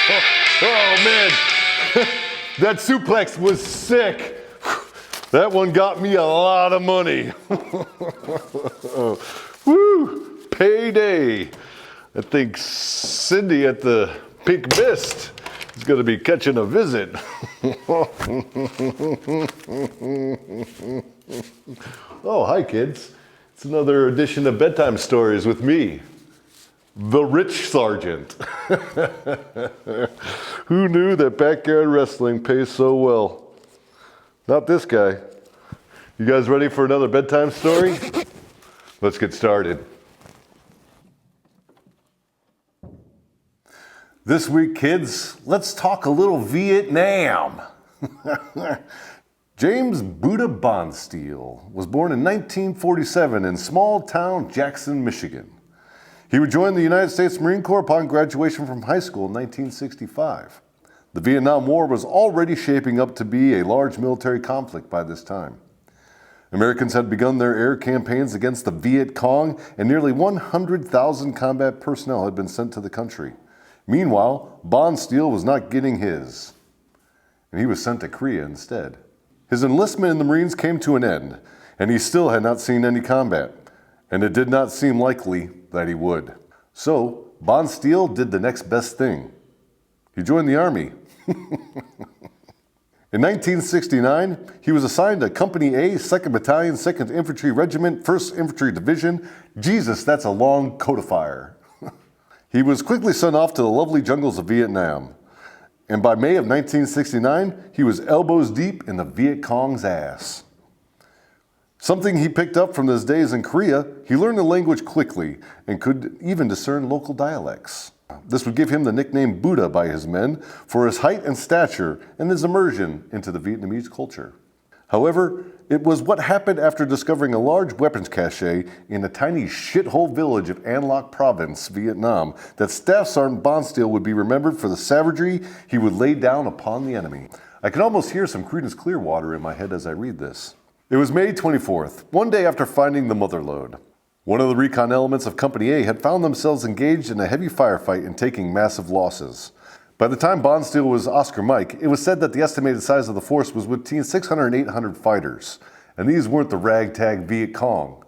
Oh man, that suplex was sick. That one got me a lot of money. Woo, payday. I think Cindy at the Pink Mist is going to be catching a visit. Oh, hi kids. It's another edition of Bedtime Stories with me, the Rich Sergeant. Who knew that backyard wrestling pays so well? Not this guy. You guys ready for another bedtime story? Let's get started. This week, kids, let's talk a little Vietnam. James Buddha Bondsteel was born in 1947 in small town Jackson, Michigan. He would join the United States Marine Corps upon graduation from high school in 1965. The Vietnam War was already shaping up to be a large military conflict by this time. Americans had begun their air campaigns against the Viet Cong, and nearly 100,000 combat personnel had been sent to the country. Meanwhile, Bondsteel was not getting his, and he was sent to Korea instead. His enlistment in the Marines came to an end, and he still had not seen any combat, and it did not seem likely that he would. So, Bondsteel did the next best thing. He joined the Army. In 1969, he was assigned to Company A, 2nd Battalion, 2nd Infantry Regiment, 1st Infantry Division. Jesus, that's a long codifier. He was quickly sent off to the lovely jungles of Vietnam. And by May of 1969, he was elbows deep in the Viet Cong's ass. Something he picked up from his days in Korea, he learned the language quickly and could even discern local dialects. This would give him the nickname Buddha by his men for his height and stature and his immersion into the Vietnamese culture. However, it was what happened after discovering a large weapons cache in a tiny shithole village of An Loc Province, Vietnam, that Staff Sergeant Bondsteel would be remembered for the savagery he would lay down upon the enemy. I can almost hear some Creedence Clearwater in my head as I read this. It was May 24th, one day after finding the mother lode. One of the recon elements of Company A had found themselves engaged in a heavy firefight and taking massive losses. By the time Bondsteel was Oscar Mike, it was said that the estimated size of the force was between 600 and 800 fighters, and these weren't the ragtag Viet Cong.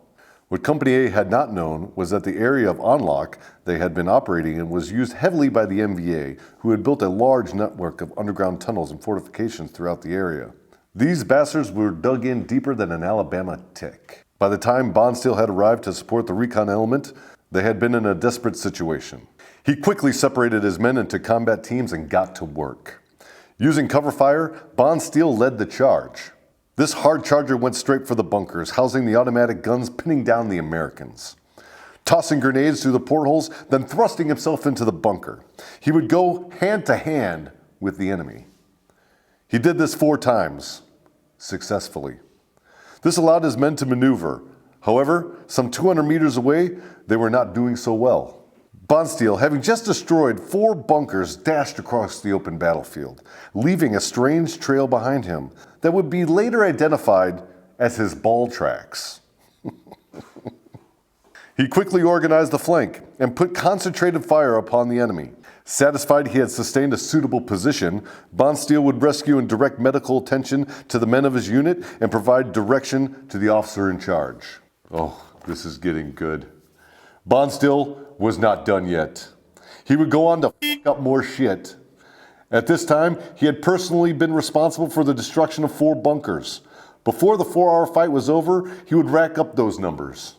What Company A had not known was that the area of An Loc they had been operating in was used heavily by the MVA, who had built a large network of underground tunnels and fortifications throughout the area. These bastards were dug in deeper than an Alabama tick. By the time Bondsteel had arrived to support the recon element, they had been in a desperate situation. He quickly separated his men into combat teams and got to work. Using cover fire, Bondsteel led the charge. This hard charger went straight for the bunkers, housing the automatic guns pinning down the Americans. Tossing grenades through the portholes, then thrusting himself into the bunker. He would go hand to hand with the enemy. He did this 4 times, successfully. This allowed his men to maneuver. However, some 200 meters away, they were not doing so well. Bondsteel, having just destroyed 4 bunkers, dashed across the open battlefield, leaving a strange trail behind him that would be later identified as his ball tracks. He quickly organized the flank and put concentrated fire upon the enemy. Satisfied he had sustained a suitable position, Bondsteel would rescue and direct medical attention to the men of his unit and provide direction to the officer in charge. Oh, this is getting good. Bondsteel was not done yet. He would go on to fuck up more shit. At this time, he had personally been responsible for the destruction of 4 bunkers. Before the 4-hour fight was over, he would rack up those numbers.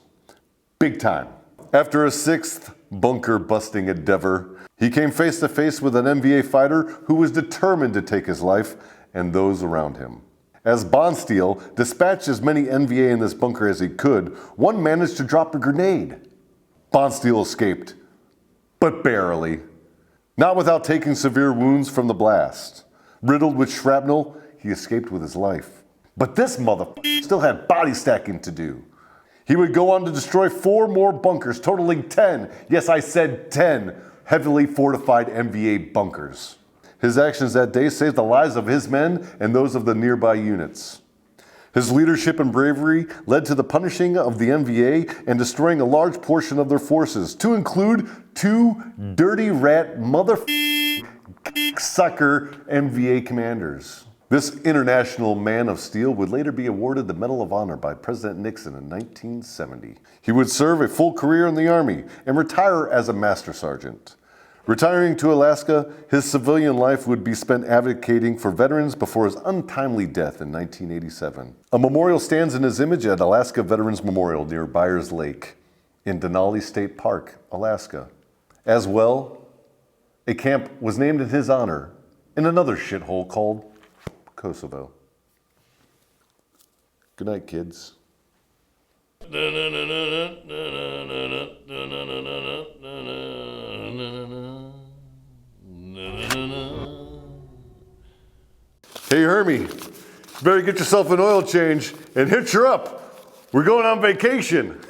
Big time. After a 6th bunker-busting endeavor, he came face to face with an MVA fighter who was determined to take his life and those around him. As Bondsteel dispatched as many NVA in this bunker as he could, one managed to drop a grenade. Bondsteel escaped, but barely. Not without taking severe wounds from the blast. Riddled with shrapnel, he escaped with his life. But this motherfucker still had body stacking to do. He would go on to destroy 4 more bunkers, totaling 10, yes I said 10, heavily fortified MVA bunkers. His actions that day saved the lives of his men and those of the nearby units. His leadership and bravery led to the punishing of the MVA and destroying a large portion of their forces, to include 2 dirty rat sucker MVA commanders. This international man of steel would later be awarded the Medal of Honor by President Nixon in 1970. He would serve a full career in the Army and retire as a Master Sergeant. Retiring to Alaska, his civilian life would be spent advocating for veterans before his untimely death in 1987. A memorial stands in his image at Alaska Veterans Memorial near Byers Lake in Denali State Park, Alaska. As well, a camp was named in his honor in another shithole called Kosovo. Good night, kids. Hey, Hermie, you better get yourself an oil change and hitch her up. We're going on vacation.